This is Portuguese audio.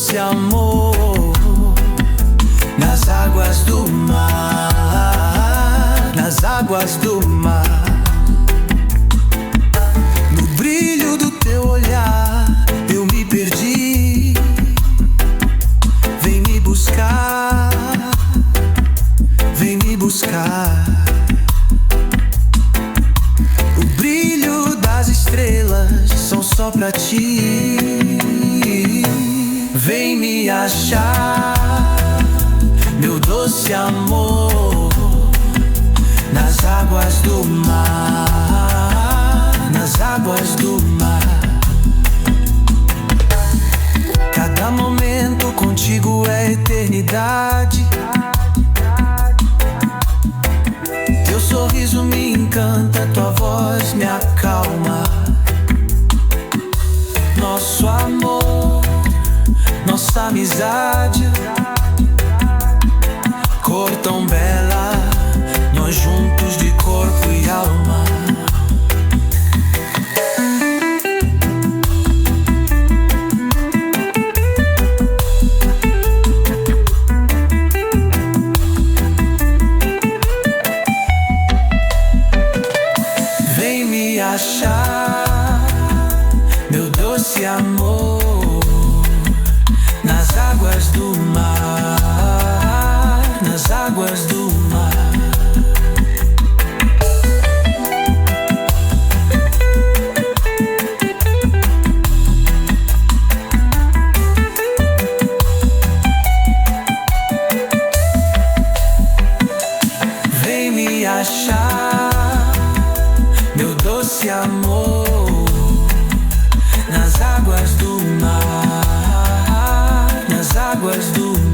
doce amor, nas águas do mar, nas águas do mar. No brilho do teu olhar eu me perdi. Vem me buscar, vem me buscar. O brilho das estrelas são só pra ti. Vem me achar, meu doce amor, nas águas do mar, nas águas do mar. Cada momento contigo é eternidade. Teu sorriso me encanta, tua voz me acalma. Nosso amor, nossa amizade, cor tão bela, nós juntos de corpo e alma. Vem me achar, meu doce amor, nas águas do mar, nas águas do mar. Vem me achar, meu doce amor, nas águas do mar, nas águas do mar.